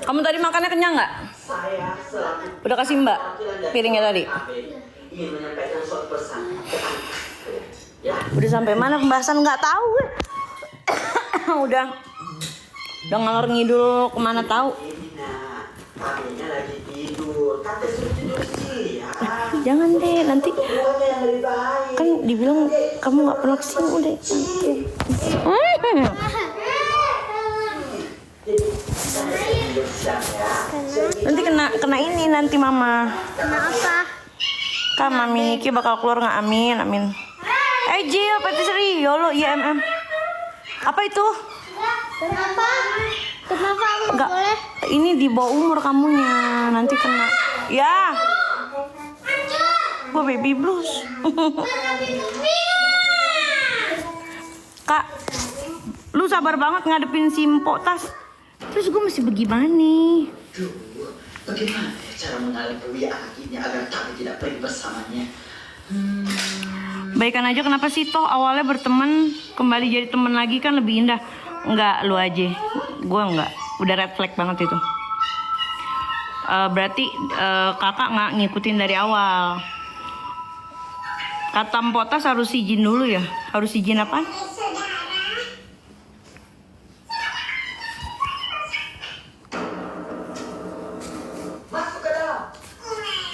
Kamu tadi makannya kenyang nggak? Udah kasih Mbak piringnya tadi. Udah sampai mana pembahasan nggak tahu gue. udah ngalor ngidul kemana tahu. Jangan deh, nanti kan dibilang kamu nggak pernah kesini udah. Nanti kena ini nanti mama. Kenapa? Kan mami Niki bakal keluar nggak? Amin amin. Jill, patisserie, yolo, IMM. Apa itu? Kenapa? Kenapa aku Nggak boleh? ini di bawah umur kamunya, nanti kena. Ya. Gue baby blues. Kak, lu sabar banget ngadepin si Mpok Tas. Terus gue mesti bagaimana? Bagaimana cara mengalihkan anak ini agar kami tidak pergi bersamanya? Baikan aja, kenapa sih? Toh awalnya berteman, kembali jadi teman lagi kan lebih indah. Enggak, lu aja. Gue enggak. Udah red flag banget itu. Berarti kakak nggak ngikutin dari awal. Kata Mpok Tas harus izin dulu ya. Harus izin apa?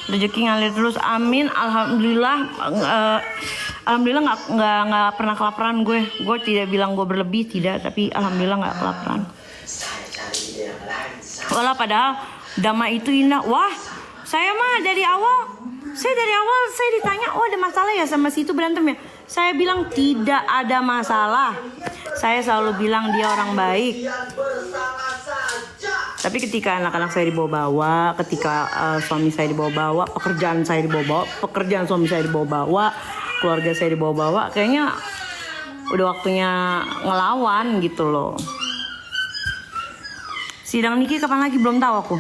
Rezeki ngalir terus, amin. Alhamdulillah. Alhamdulillah nggak pernah kelaparan gue. Gue tidak bilang gue berlebih, tidak. Tapi alhamdulillah nggak kelaparan. Walau padahal damai itu indah. Wah, saya mah dari awal saya ditanya, oh ada masalah ya sama si itu berantem ya? Saya bilang tidak ada masalah. Saya selalu bilang dia orang baik. Tapi ketika anak-anak saya dibawa-bawa, ketika suami saya dibawa-bawa, pekerjaan saya dibawa-bawa, pekerjaan suami saya dibawa-bawa, keluarga saya dibawa-bawa, kayaknya udah waktunya ngelawan gitu loh. Sidang Niki kapan lagi belum tahu aku.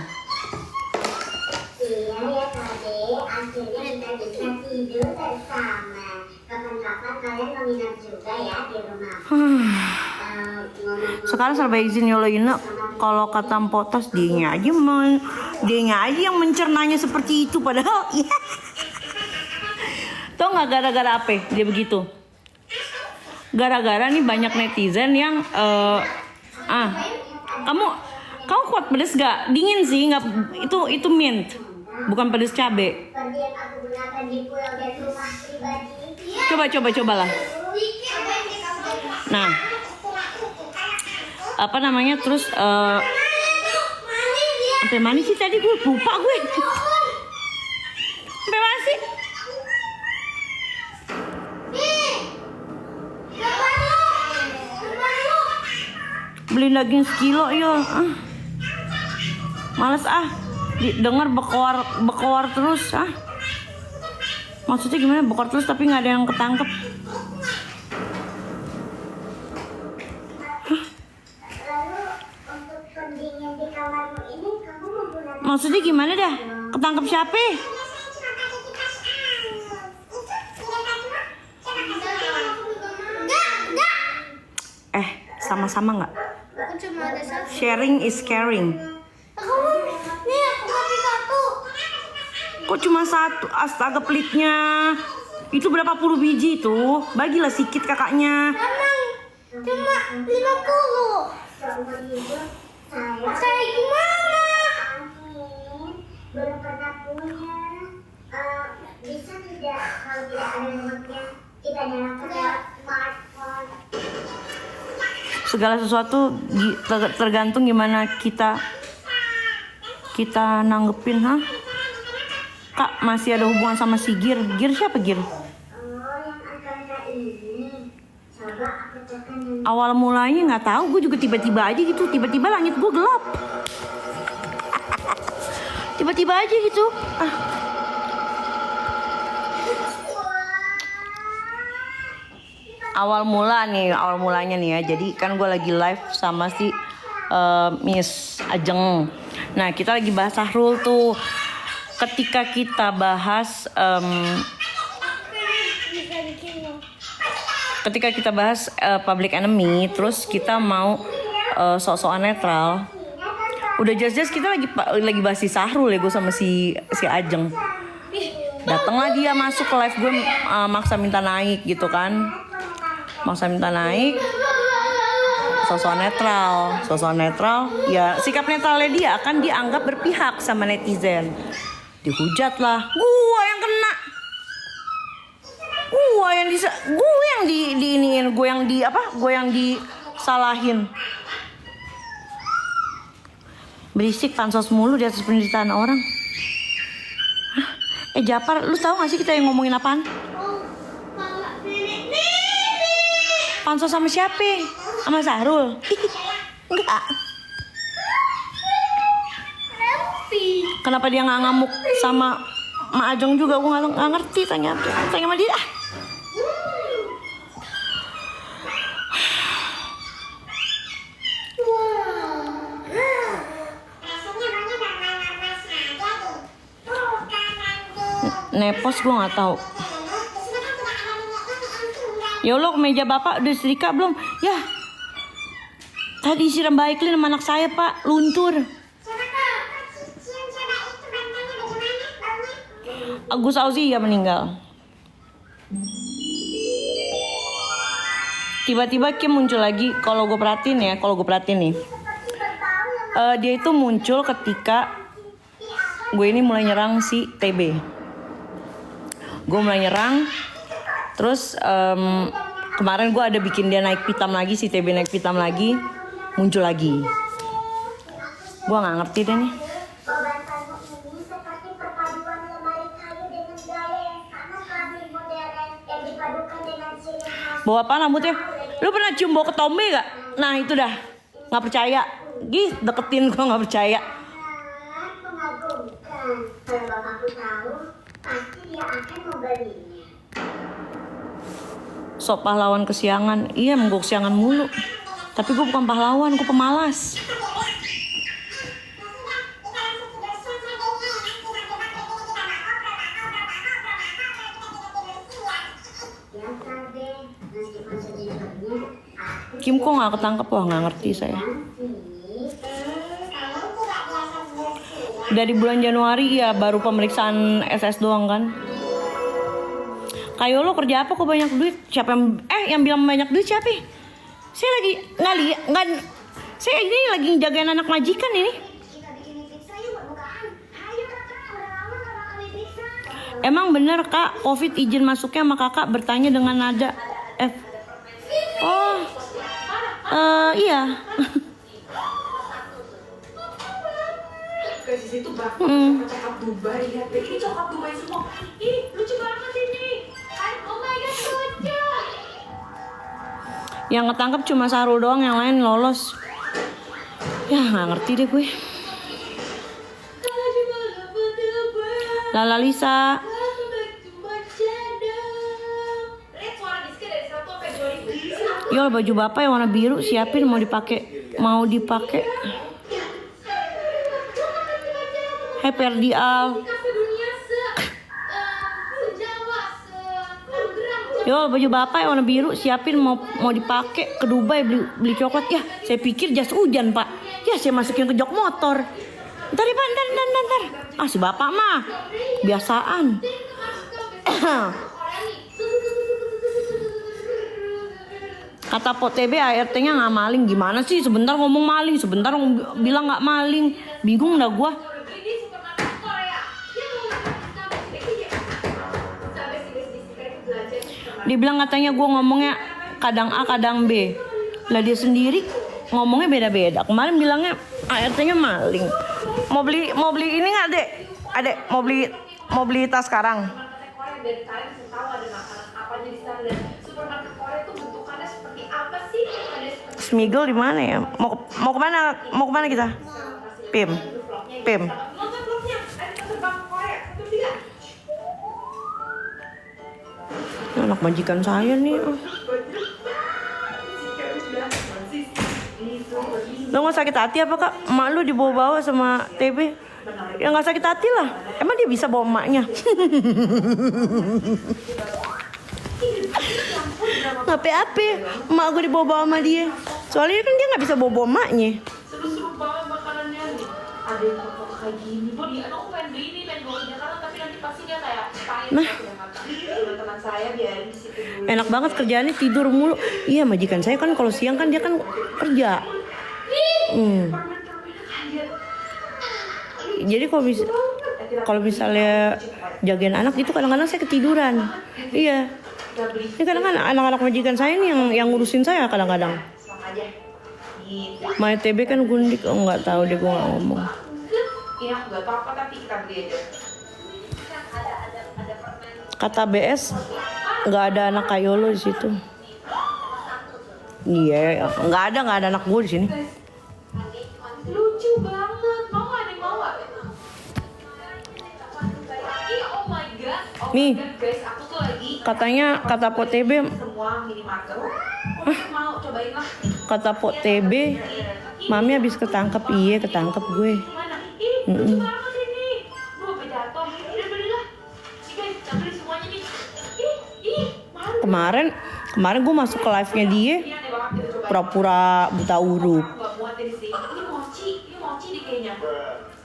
Iya ya Kade, akhirnya kita bisa tidur bersama. Kapan-kapan kalian menginap juga ya di rumah. Sekarang serba izin Yolo Ina. Kalau kata Mpok Tas, dianya aja yang mencernanya seperti itu, padahal ya. Tau nggak gara-gara apa dia begitu? Gara-gara nih banyak netizen yang kamu kuat pedes gak? Dingin sih, nggak itu mint, bukan pedes cabe. Cobalah. Nah, apa namanya, terus sampai mana sih tadi gue lupa gue. Sampai mana sih? Beli daging sekilo yo. Males dengar bekor terus Maksudnya gimana bekor terus tapi nggak ada yang ketangkep? Maksudnya gimana dah? Ketangkep siapa? Sama-sama nggak? Sharing is caring. Nih aku kasih satu. Kok cuma satu? Astaga pelitnya. Itu berapa puluh biji tuh? Bagilah sedikit kakaknya. Cuma 50. Saya gimana? Belum pernah punya. Bisa tidak kalau tidak ada remote-nya kita nyalakan smartphone. Segala sesuatu tergantung gimana kita nanggepin. Kak masih ada hubungan sama si Gir siapa Gir? Awal mulanya nggak tahu, gue juga tiba-tiba aja gitu, tiba-tiba langit gue gelap. Tiba-tiba aja gitu. Awal mulanya nih ya. Jadi kan gue lagi live sama si Miss Ajeng. Nah kita lagi bahas Sahrul tuh. Ketika kita bahas Public Enemy, terus kita mau sok-sokan netral. Udah jelas-jelas kita lagi bahas si Sahrul ya, gue sama si Ajeng. Datanglah dia masuk ke live gue, maksa minta naik gitu kan. Maksa minta naik. Sosok netral. Ya sikap netralnya dia akan dianggap berpihak sama netizen. Dihujat lah. Gue yang kena. Gue yang disalahin. Berisik pansos mulu di atas penderitaan orang. Hah? Japar, lu tahu gak sih kita yang ngomongin apaan? Pansos sama siapa? Sama Sahrul? Enggak. Kenapa dia nggak ngamuk sama Ma Ajeng juga? Gue nggak ngerti. Tanya sama dia. Nepos gue nggak tahu. Ya Allah, meja bapak udah setrika belum? Ya. Tadi siram Baiklin sama anak saya pak, luntur. Agus Auzi ya meninggal. Tiba-tiba Kim muncul lagi. Kalau gue perhatiin nih, dia itu muncul ketika gue ini mulai nyerang si TB. Gue mulai nyerang, terus kemarin gue ada bikin dia naik pitam lagi, si TB naik pitam lagi, muncul lagi. Gue nggak ngerti deh nih. Bawa apa rambutnya? Lu pernah cium bau ketombe gak? Nah itu dah, nggak percaya. Deketin gue nggak percaya. Kalau bapakku tahu, pasti dia akan membelinya. Sok pahlawan kesiangan. Iya, gue kesiangan mulu. Tapi gue bukan pahlawan, gue pemalas. Kim kok nggak ketangkep? Wah, nggak ngerti saya. Dari bulan Januari ya baru pemeriksaan SS doang kan. Kayo lo kerja apa kok banyak duit? Siapa yang bilang banyak duit siapa? Saya lagi saya ini lagi jagain anak majikan ini. Emang bener kak, Covid izin masuknya sama kakak bertanya dengan nada F. Oh, iya. Ke situ bakal cakap Dubai, lihat deh, ini coklat Dubai semua. Ih, lucu banget ini. Oh my god, lucu. Yang ketangkep cuma Sahrul doang, yang lain lolos. Ya nggak ngerti deh gue. Lala Lisa. Yo, baju bapak yang warna biru siapin, mau dipakai. Hai Perdial. Yo, baju bapak yang warna biru siapin, mau dipakai ke Dubai beli coklat. Ya, saya pikir jas hujan, Pak. Ya, saya masukin ke jok motor. Ntar ya, Pak, ntar. Ah, si bapak mah kebiasaan. Kata Pot TB ART-nya nggak maling. Gimana sih? Sebentar ngomong maling, sebentar bilang nggak maling. Bingung dah gua. Dia bilang katanya gue ngomongnya kadang A kadang B. Lah dia sendiri ngomongnya beda-beda. Kemarin bilangnya ART-nya maling. Mau beli ini nggak dek? Adek mau beli tas sekarang. Smiggle di mana ya? Mau kemana kita? Pim. Anak majikan saya nih. Lo gak sakit hati apa kak? Emak lu dibawa-bawa sama TB? Ya gak sakit hati lah. Emang dia bisa bawa emaknya? Ngapain? Emak gue dibawa-bawa sama dia. Soalnya kan dia gak bisa bawa-bawa emaknya. Seru-seru banget makanannya. ada yang foto kayak gini. Bu, dia aku pengen beli ini, pengen bawa ke Jakarta, tapi nanti pasti dia kayak pahit Nah. ke Jakarta. Teman-teman saya biarin di situ dulu. Enak banget kerjaannya, tidur mulu. Iya, majikan saya kan kalau siang kan dia kan kerja. Jadi kalau misalnya jagain anak itu kadang-kadang saya ketiduran. Iya. Ini kadang-kadang anak-anak majikan saya nih yang ngurusin saya kadang-kadang. Sama aja. Gitu. My TB kan gundik, nggak tahu deh, gue nggak ngomong. Ini aku nggak tahu apa, tapi kita beli aja. Kata BS nggak ada anak Kayolo di situ. Iya, nggak ada anak gue di sini. Lucu banget. Mau nggak ada yang mau nggak? Ih, oh my god. Oh Nih. my god, guys, aku tuh lagi Katanya kata Po TB, semua minimarket. Mau cobain lah. kata Po TB, mami habis ketangkep. Iya, ketangkep gue. Mana? Ih, lucu banget ini. Duh, sampai jatuh. Udah belilah. Nih guys, kita beli semuanya nih. Ih, malu. Kemarin gue masuk ke live-nya dia, Ini aneh banget, kita cobain. pura-pura buta huruf. Aku nggak muat ini sih. Ini mochi nih kayaknya.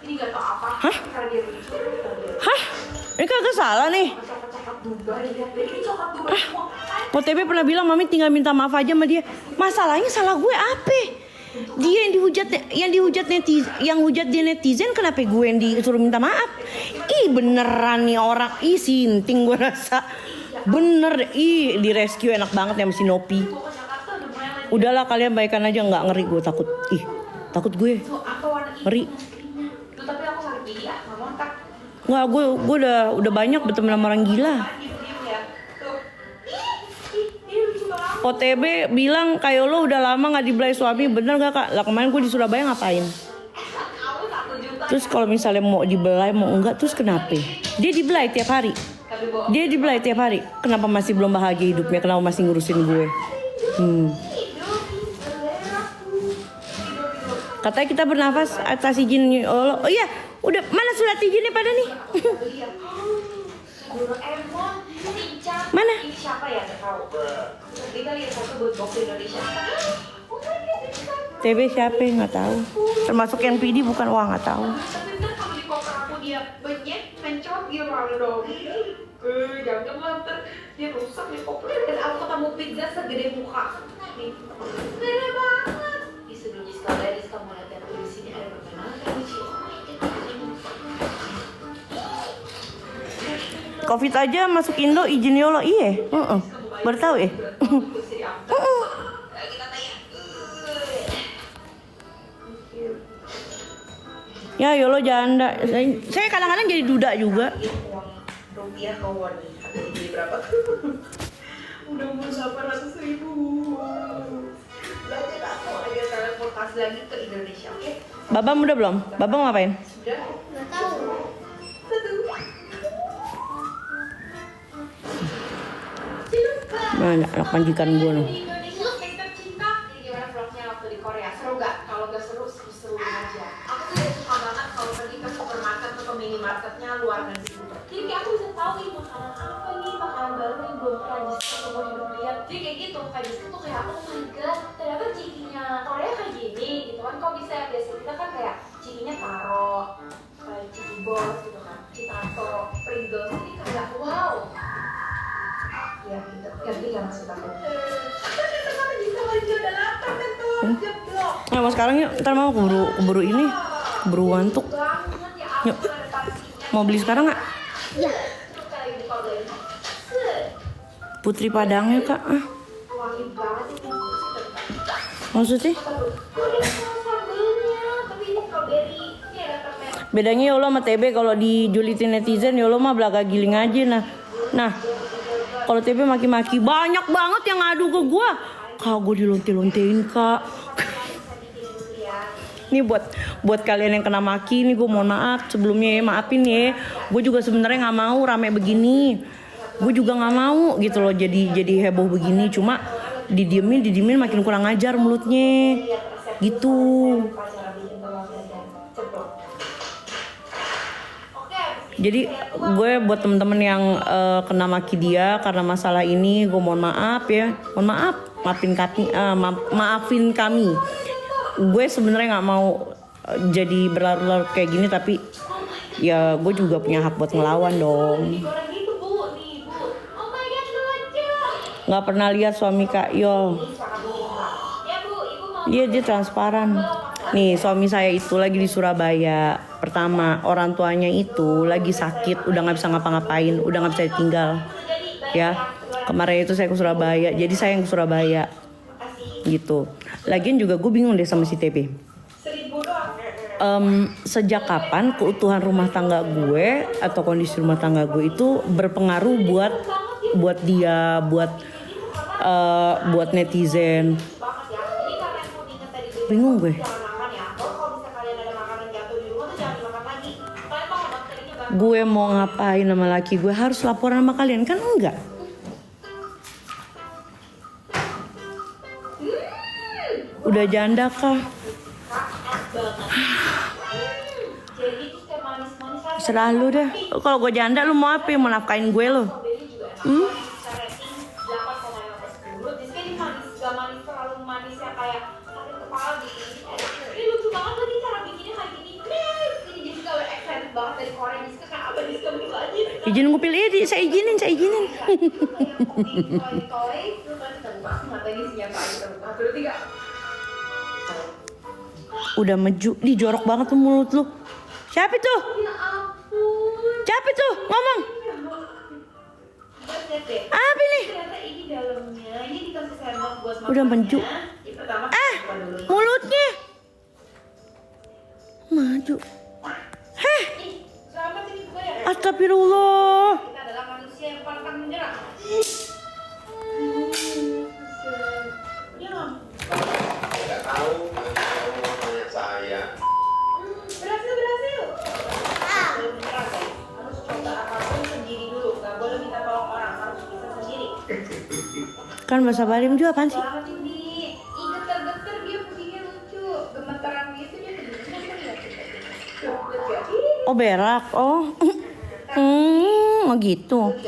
Ini nggak tau apa. Hah? Karena dia lucu. Hah? Ini kagak salah nih. Coklat Dubai, lihat deh. Ini coklat Dubai semua. Po TB pernah bilang mami tinggal minta maaf aja sama dia. Masalahnya salah gue apa? Dia yang hujat dia netizen, kenapa gue yang disuruh minta maaf? Ih beneran nih orang, ih sinting gue rasa. Bener, ih di rescue enak banget ya sama si Nopi. Mau ke Jakarta udah mulai lagi. Udahlah kalian baikan aja, nggak ngeri, gue takut. Ih takut gue. Tuh, apa warna ini? Ngeri. Tuh, tapi aku sakit gigi ya, nggak mau ntar. Nggak, gue udah banyak berteman sama orang gila. Diem ya. Tuh. Ini lucu banget. Po TB bilang Kayolo udah lama nggak dibelai suami, bener gak kak? Lah kemarin gue di Surabaya ngapain? Kamu 1 juta. Terus kalau misalnya mau dibelai mau enggak, terus kenapa? Dia dibelai tiap hari. Tapi bohong. Dia dibelai tiap hari. Kenapa masih belum bahagia hidupnya? Kenapa masih ngurusin gue? Katanya kita bernafas atas izin Allah. Oh iya, udah mana surat izinnya pada nih? Doraemon, Shinchan. Mana? Ini siapa ya? Nggak tahu. Kita lihat satu buat box Indonesia. Oh my god, ini siapa? TB siapa? Nggak tahu. Termasuk NPD bukan? Wah nggak tahu. Tapi ntar kalau di koper aku dia benyet, mencot gimana dong? Jangan lah, ntar dia rusak nih koper. Dan aku ketemu pizza segede muka. Nih, gede banget. Ih, sebelum Jiska lihat, Jiska mau lihat yang di sini ada permainan lucu. Covid aja masuk Indo izin YOLO, iya. Baru tahu ya. Ya YOLO janda. Saya kadang-kadang jadi duda juga. Uang rupiah ke won. Jadi berapa? Udah mau 800.000. Berarti aku ada teleportasi lagi ke Indonesia, oke? Babam udah belum? Babam ngapain? Sudah. Nggak tahu. Mana anak majikan gue nih. Di Indonesia yang tercinta. Jadi gimana vlognya waktu di Korea? Seru gak? Kalau gak seru, seru-seruin aja. Aku tuh suka banget kalau pergi ke supermarket atau ke minimarketnya luar negeri. Jadi kayak aku bisa tahu nih makanan apa nih, makanan baru yang belum pernah Jiska seumur hidup lihat. Jadi kayak gitu, kayak Jiska tuh kayak oh my god, ternyata cikinya Korea kayak gini gitu kan. Kok bisa biasa kita kan kayak cikinya taro, kayak ciki bos gitu kan, citato, Pringles. Ini kayak wow. Ya gitu, ganti gak maksud aku. Tapi Jiska lagi udah lapar kan tuh, jeblok. Nah, mau sekarang yuk, ntar mau keburu ini, keburu ngantuk. Banget ya Yuk. ampun, ada taksinya. Mau beli sekarang nggak? Ya. Tuh kayak gitu kalau dari Putri Padangnya kak. wangi banget ini. Maksudnya? Sambelnya, tapi ini strawberry. Ini ada permen. Bedanya YOLO sama TB, kalau dijulitin netizen YOLO mah belaga giling aja. Nah kalau TB maki-maki banyak banget yang ngadu ke gua. Kak gue dilonte-lontein kak. Nih buat kalian yang kena maki nih, gue mohon maaf sebelumnya ya, maafin ya. Gue juga sebenarnya nggak mau rame begini. Gue juga nggak mau gitu loh jadi heboh begini. Cuma didiemin makin kurang ajar mulutnya gitu. Jadi gue buat temen-temen yang kena maki dia karena masalah ini, gue mohon maaf ya, maafin kami. Gue sebenarnya nggak mau jadi berlarut-larut kayak gini, tapi ya gue juga punya hak buat ngelawan dong. Digoreng gitu bu, nih bu. Oh my god lucu. Nggak pernah lihat suami Kak Yol. Ya bu, ibu mau. Dia transparan. Nih suami saya itu lagi di Surabaya. Pertama, orang tuanya itu lagi sakit, udah nggak bisa ngapa-ngapain, udah nggak bisa ditinggal. Ya, kemarin itu saya ke Surabaya, jadi saya yang ke Surabaya. Gitu. Lagian juga gue bingung deh sama si TB. 1000 doang. Sejak kapan keutuhan rumah tangga gue atau kondisi rumah tangga gue itu berpengaruh buat dia, buat netizen. Banget ya. Jadi kalian mau diingat tadi itu Bingung gue. jangan makan ya. Kalau bisa kalian ada makanan jatuh di rumah tuh jangan dimakan lagi. Kalian mau bakterinya banget. Gue mau ngapain sama laki gue, harus laporan sama kalian kan enggak? Udah janda kah? Jadi itu kayak manis-manis rasanya. Selalu deh. Kalau gue janda lu mau apa? Mau nafkain gue lo? Strawberry juga enak. Bisa rating 8,5/10. Jadi kayak ini manis, gak manis terlalu manis yang kayak sakit kepala gitu. Ini lucu banget lagi cara bikinnya kayak gini. Ini Jessica udah excited banget dari Korea. Jessica kayak apa Jessica buka aja. Izin gue pilih, saya izinin. Kayak toy, terus kita buka matanya isinya apa? Kita buka. 1, 2, 3. Udah meju, di jorok banget tuh mulut lu. Siapa itu? Ya ampun. Siapa itu? Ngomong. Lihat deh. Apa nih? Ternyata ini dalamnya, ini dikasih sendok buat makan. Udah menju. Yang pertama buka dulu. Mulutnya. Maju. Heh, Ih, selamat ini buka ya. astagfirullah. Kita adalah manusia yang pantang menyerah. Tidak tahu, kamu mau tanya saya. Berhasil. Belum menyerah guys. Harus coba apapun sendiri dulu. Gak boleh minta tolong orang, harus bisa sendiri. Kan bahasa Bali juga apaan sih? Banget ini. Ih, getar-getar dia perginya lucu. Gemetaran gitu dia perginya lihat. Lihat ya. Oh berak. Oh. Oh gitu. Oh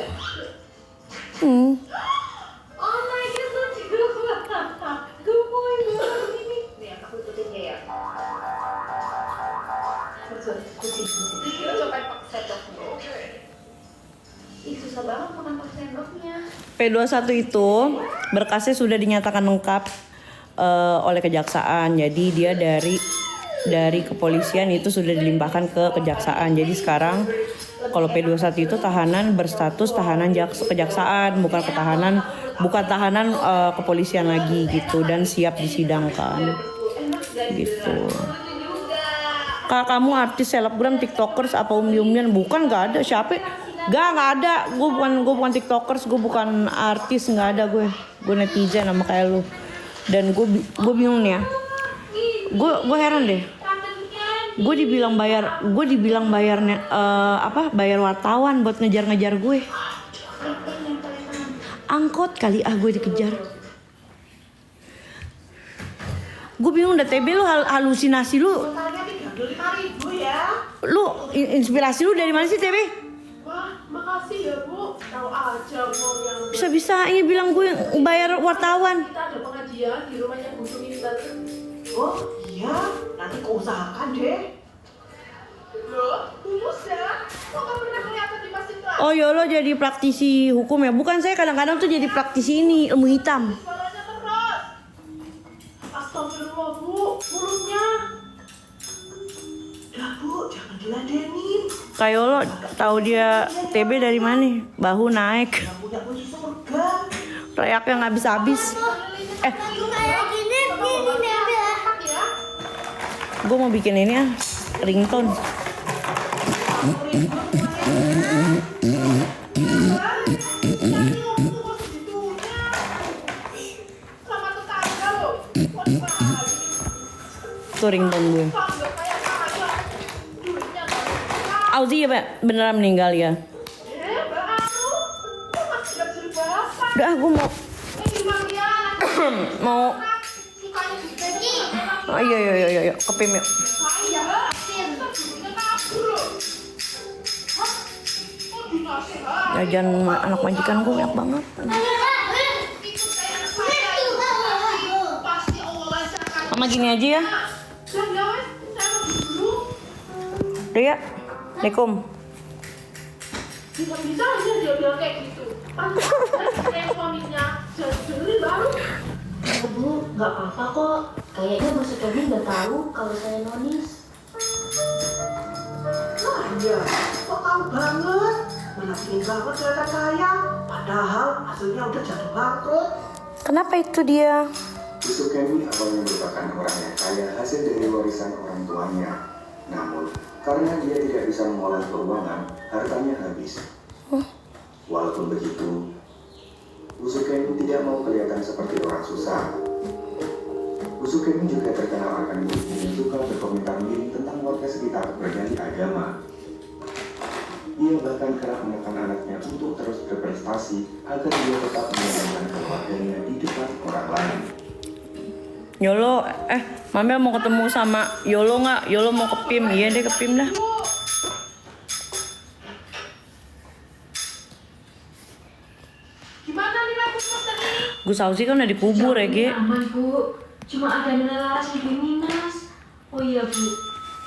my god, lucu banget. Gemoy banget ini. Nih, aku ikutin dia ya. Kucing. Kita coba pakai sendoknya. Ih, susah banget makan pakai sendoknya. P21 itu berkasnya sudah dinyatakan lengkap oleh kejaksaan. Jadi dia dari kepolisian itu sudah dilimpahkan ke kejaksaan. Jadi sekarang kalau P21 itu tahanan berstatus tahanan kejaksaan, bukan tahanan kepolisian lagi gitu, dan siap disidangkan gitu. Kalau kamu artis, selebgram, tiktokers, apa umbi-umbian? Bukan, nggak ada. Siapa? Nggak ada. Gue bukan tiktokers, gue bukan artis, nggak ada gue. Gue netizen sama kayak lu. Dan gue bingung nih ya. Gue heran deh. Gue dibilang bayar bayar wartawan buat ngejar-ngejar gue. Angkot kali gue dikejar. Gue bingung dah, TB lu halusinasi lu. Totalnya 35.000 ya. Lu inspirasi lu dari mana sih, TB? Wah, makasih ya Bu. Tahu aja mau yang Bisa-bisanya bilang gue bayar wartawan. kita ada pengajian di rumahnya Bu Sumintan. Oh iya, nanti kau usahakan deh. Loh, tulus ya? Kok gak pernah kelihatan di masjid lah? Oh ya lo jadi praktisi hukum ya? Bukan, saya kadang-kadang tuh jadi praktisi ini, ilmu hitam. Suaranya terus. Astagfirullah Bu, mulutnya. Udah Bu, jangan diladenin. Kayak lo tahu dia TB dari mana? Bahu naik. Gak punya kunci surga. Rayaknya nggak habis-habis. Kayak gini ya. Gue mau bikin ini ya, ringtone. Sama tetangga loh. Tuh ringtone gue. Auzi ya Pak, beneran meninggal ya. Udah, gue mau ayo ke PIM yuk. Jajan anak majikan gue banyak banget. Mama gini aja ya. Udah ya. Assalamualaikum. Bisa aja dia bilang kayak gitu. Pas kayak suaminya jadi baru. Bu, nggak apa-apa kok. Kayaknya Mas Kevin nggak tahu kalau saya nonis. Nah iya, kok tahu banget? Mana pingin banget kelihatan kaya. Padahal hasilnya udah jatuh bangkrut. Kenapa itu dia? Yusuf Kemi awalnya merupakan orang yang kaya hasil dari warisan orang tuanya. Namun, karena dia tidak bisa mengolah keuangan, hartanya habis. Walaupun begitu, Yusuf Kemi tidak mau kelihatan seperti orang susah. Yusuf Kemi juga terkenal akan dirinya yang suka berkomentar miring tentang warga sekitar berganti agama. Ia bahkan kerap menekan anaknya untuk terus berprestasi agar dia tetap menyelamatkan keluarganya di depan orang lain. Yolo, Mamel mau ketemu sama Yolo nggak? Yolo mau ke PIM, iya deh ke PIM dah. Gimana nih Gus tadi? Gus Ausi kan udah dikubur ya, Ge. Aman Bu, cuma ada nilai Laras lebih minus. Oh iya Bu,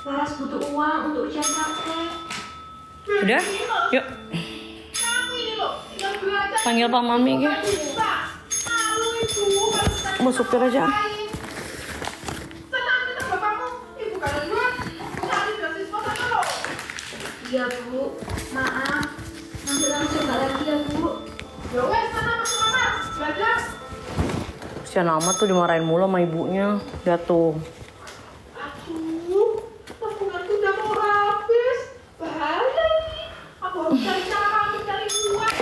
Laras butuh uang untuk ujian praktek. Udah, yuk Kamu ini loh, yang belajar. panggil Pak Mami, Ge. Kamu itu harus Mau supir aja. tenang bapakmu. Ibu kan duluan. Cari beasiswa sana loh. Iya Bu, maaf. Nanti langsung nggak lagi ya Bu. Ya wes sana masuk kamar. Belajar. Kasian amat tuh dimarahin mulu sama ibunya. Lihat tuh. Aduh, tabunganku udah mau habis. Bahaya ini. Aku harus cari cara untuk cari uang.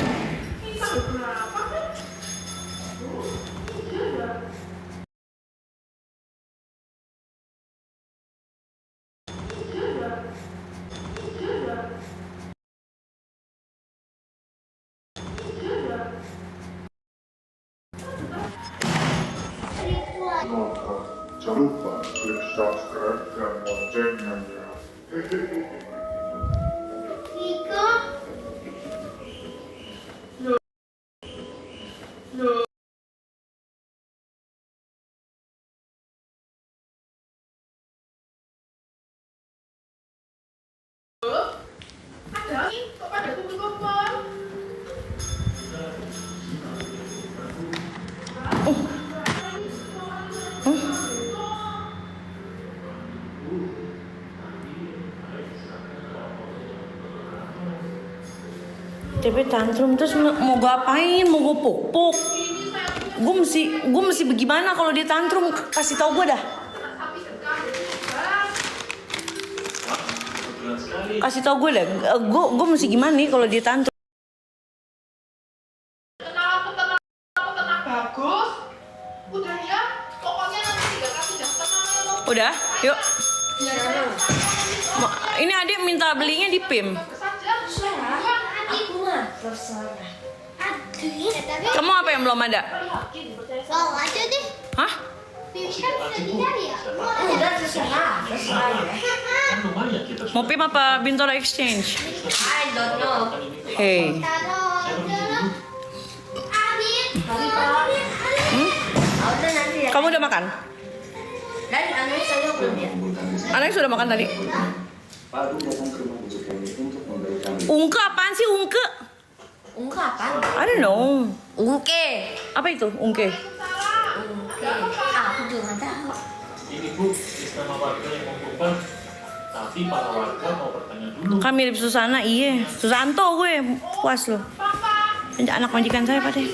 Ini sampai berapa kan? Iya ya. Jangan lupa klik subscribe dan loncengnya ya. Iko, Ada nih, kok pada kumpul-kumpul? Tapi tantrum terus mau gue apain? Mau gue puk-puk? Gue mesti bagaimana kalau dia tantrum? Kasih tau gue dah. Kasih tau gue dah. Gue mesti gimana nih kalau dia tantrum? Tenang bagus. Udah ya, pokoknya nanti 3 kali jam tenang ya lo. Udah, yuk. Biar Ini adik minta belinya di PIM. saja. Aku mah terserah. aduh, tapi Kamu apa yang belum ada? bawa aja deh. Hah? Pilihan bisa dicari ya. Udah terserah ya. Mau PIM apa Bintoro Exchange? I don't know. Hey. Taruh aja. Adit. Tapi Pak, udah nanti ya. Kamu udah makan? Dan anak saya belum ya. Anaknya sudah makan tadi. Pak Agung datang ke rumah Yusuf Kemi untuk memberikan Ungke apaan sih ungke? Ungke apa? I don't know. Ungke. Apa itu ungke? Ungke. Aku juga nggak tahu. Ini Bu, istimewa warga yang mengumpulkan. Tapi para warga mau bertanya dulu. Kan mirip Susana, iya. Susanto gue, puas loh. Anak majikan saya, Pak deh.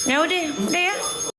Ya udah ya.